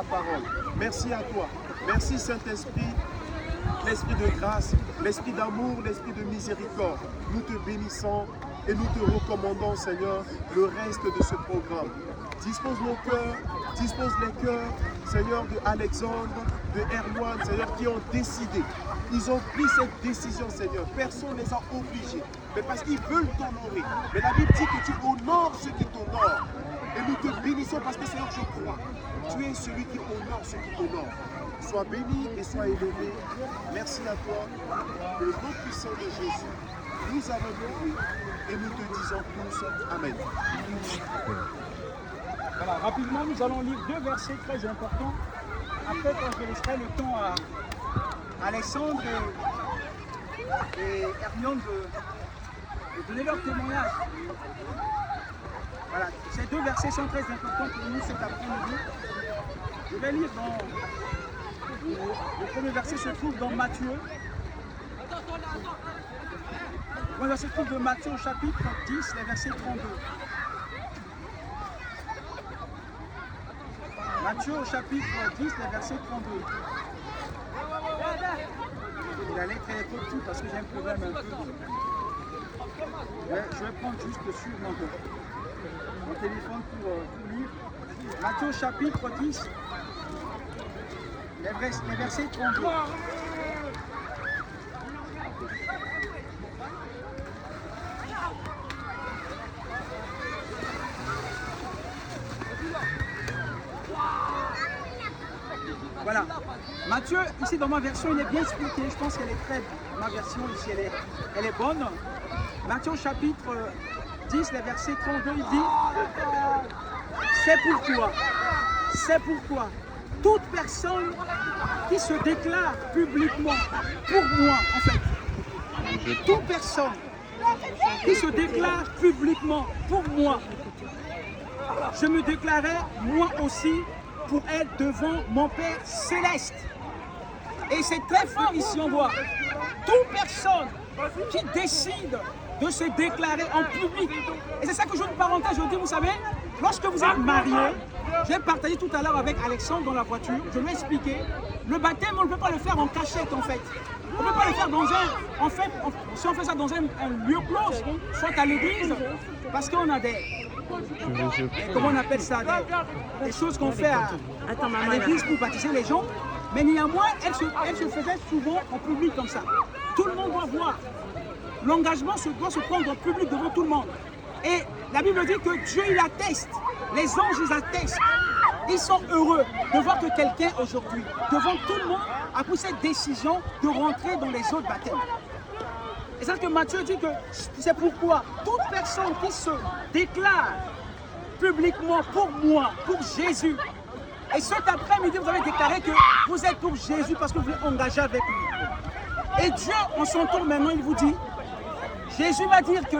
ta parole. Merci à toi. Merci Saint-Esprit, l'Esprit de grâce, l'Esprit d'amour, l'Esprit de miséricorde. Nous te bénissons et nous te recommandons, Seigneur, le reste de ce programme. Dispose nos cœurs, dispose les cœurs, Seigneur, de Alexandre, de Erwan, Seigneur, qui ont décidé. Ils ont pris cette décision, Seigneur. Personne ne les a obligés, mais parce qu'ils veulent t'honorer. Mais la Bible dit que tu honores ceux qui t'honorent. Et nous te bénissons parce que, Seigneur, je crois. Tu es celui qui honore ceux qui t'honorent. Sois béni et sois élevé. Merci à toi. Au nom puissant de Jésus, nous avons prié et nous te disons tous Amen. Voilà, rapidement, nous allons lire deux versets très importants. Après, quand je laisserai le temps à Alexandre et Hermione de donner leur témoignage. Voilà, ces deux versets sont très importants pour nous cet après-midi. Je vais lire dans... Le premier verset se trouve dans Matthieu. Le premier verset se trouve dans Matthieu au chapitre 10, le verset 32. Matthieu au chapitre 10, le verset 32. La lettre est petite parce que j'ai un problème un peu. Je vais prendre juste sur mon téléphone pour lire. Matthieu au chapitre 10, les versets 32. Voilà. Matthieu, ici dans ma version, il est bien expliqué. Je pense qu'elle est très... Ma version ici, elle est bonne. Matthieu chapitre 10, le verset 32, il dit c'est pourquoi toute personne qui se déclare publiquement pour moi, en fait, toute personne qui se déclare publiquement pour moi, je me déclarais moi aussi pour elle devant mon Père céleste. Et c'est très fort ici, on voit. Toute personne qui décide de se déclarer en public. Et c'est ça que je une parenthèse, je dis, vous savez, lorsque vous êtes marié, j'ai partagé tout à l'heure avec Alexandre dans la voiture, je lui ai expliqué, le baptême, on ne peut pas le faire en cachette en fait. On ne peut pas le faire dans un... En fait, si on fait ça dans un lieu clos, soit à l'église, parce qu'on a des... Comment on appelle ça, des choses qu'on fait à l'église pour baptiser les gens. Mais néanmoins, elle se faisait souvent en public comme ça. Tout le monde doit voir. L'engagement doit se prendre en public devant tout le monde. Et la Bible dit que Dieu, il atteste. Les anges, ils attestent. Ils sont heureux de voir que quelqu'un aujourd'hui, devant tout le monde, a pris cette décision de rentrer dans les eaux de baptême. Et c'est ce que Matthieu dit que c'est pourquoi toute personne qui se déclare publiquement pour moi, pour Jésus, et cet après-midi, vous avez déclaré que vous êtes pour Jésus parce que vous êtes engagé avec lui. Et Dieu, en son tour maintenant, il vous dit, Jésus va dire que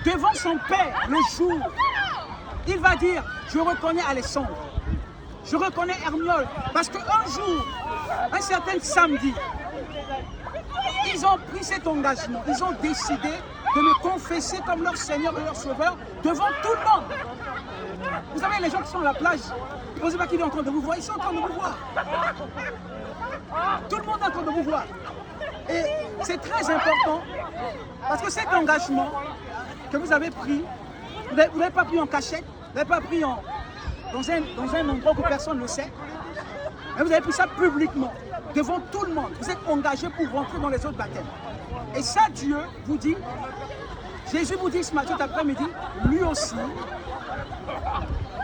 devant son Père, le jour, il va dire, je reconnais Alexandre, je reconnais Hermione, parce qu'un jour, un certain samedi, ils ont pris cet engagement, ils ont décidé de me confesser comme leur Seigneur et leur Sauveur devant tout le monde. Vous savez, les gens qui sont à la plage, ils ne pensent pas qu'ils sont en train de vous voir, ils sont en train de vous voir. Tout le monde est en train de vous voir. Et c'est très important, parce que cet engagement que vous avez pris, vous ne l'avez pas pris en cachette, vous ne l'avez pas pris dans un endroit où personne ne le sait, mais vous avez pris ça publiquement, devant tout le monde. Vous êtes engagé pour rentrer dans les autres baptêmes. Et ça, Dieu vous dit, Jésus vous dit ce matin après-midi, lui aussi,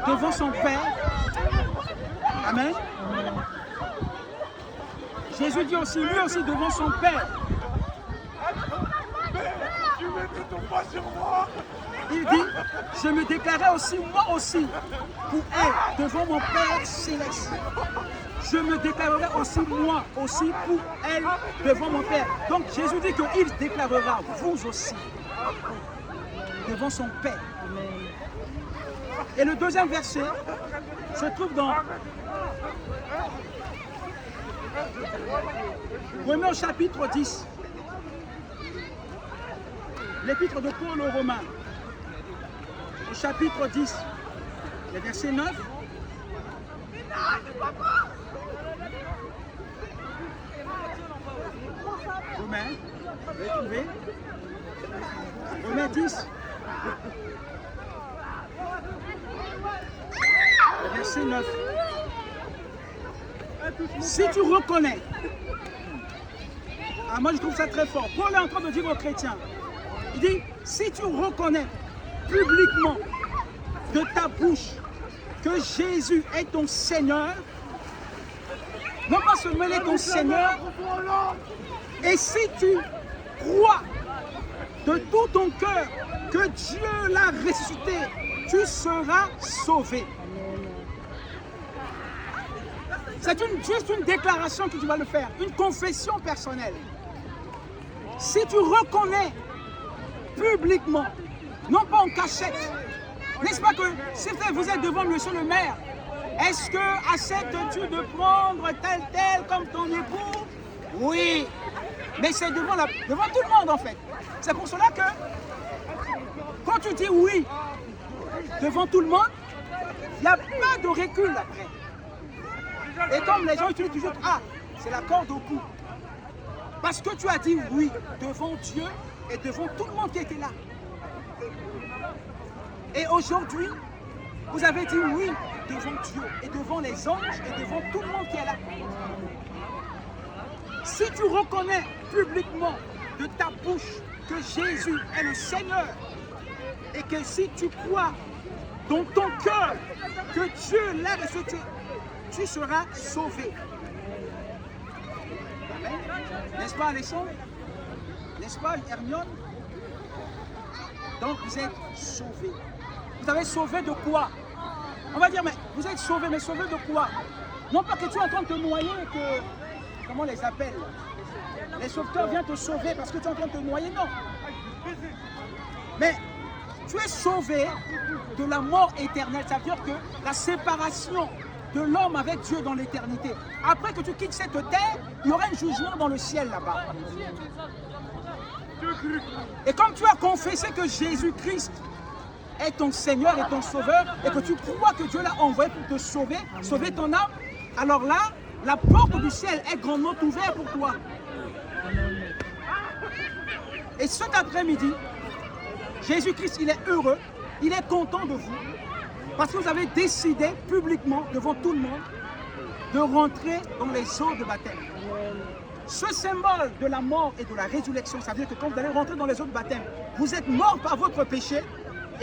devant son Père, Amen. Jésus dit aussi, lui aussi devant son Père, il dit, je me déclarais aussi, moi aussi, pour elle, devant mon Père céleste. Je me déclarerai aussi, moi aussi, pour elle, devant mon Père. Donc Jésus dit qu'il déclarera, vous aussi, devant son Père. Et le deuxième verset se trouve dans Romains au chapitre 10. L'épître de Paul aux Romains. Au chapitre 10, le verset 9. Romains, vous avez trouvé? Romains 10. Verset 9. Si tu reconnais, moi je trouve ça très fort, Paul est en train de dire aux chrétiens, il dit, si tu reconnais publiquement de ta bouche que Jésus est ton Seigneur, non pas seulement il est ton Seigneur, et si tu crois de tout ton cœur que Dieu l'a ressuscité, tu seras sauvé. C'est juste une déclaration que tu vas le faire, une confession personnelle. Si tu reconnais publiquement, non pas en cachette, n'est-ce pas que si vous êtes devant monsieur le maire, est-ce que acceptes-tu de prendre tel comme ton époux? Oui, mais c'est devant tout le monde en fait. C'est pour cela que quand tu dis oui devant tout le monde, il n'y a pas de recul après. Et comme les gens utilisent toujours, c'est la corde au cou. Parce que tu as dit oui devant Dieu et devant tout le monde qui était là. Et aujourd'hui, vous avez dit oui devant Dieu et devant les anges et devant tout le monde qui est là. Si tu reconnais publiquement de ta bouche que Jésus est le Seigneur et que si tu crois dans ton cœur que Dieu l'a ressuscité, tu seras sauvé. Amen. N'est-ce pas Alexandre? N'est-ce pas Hermione? Donc vous êtes sauvés. Vous avez sauvé de quoi? On va dire, mais vous êtes sauvés, mais sauvés de quoi? Non pas que tu es en train de te noyer et que... Comment on les appelle? Les sauveteurs viennent te sauver parce que tu es en train de te noyer, non. Mais tu es sauvé de la mort éternelle. Ça veut dire que la séparation de l'homme avec Dieu dans l'éternité. Après que tu quittes cette terre, il y aura un jugement dans le ciel là-bas. Et comme tu as confessé que Jésus-Christ est ton Seigneur et ton Sauveur, et que tu crois que Dieu l'a envoyé pour te sauver, sauver ton âme, alors là, la porte du ciel est grandement ouverte pour toi. Et cet après-midi, Jésus-Christ, il est heureux, il est content de vous, parce que vous avez décidé publiquement, devant tout le monde, de rentrer dans les eaux de baptême. Ce symbole de la mort et de la résurrection, ça veut dire que quand vous allez rentrer dans les eaux de baptême, vous êtes mort par votre péché,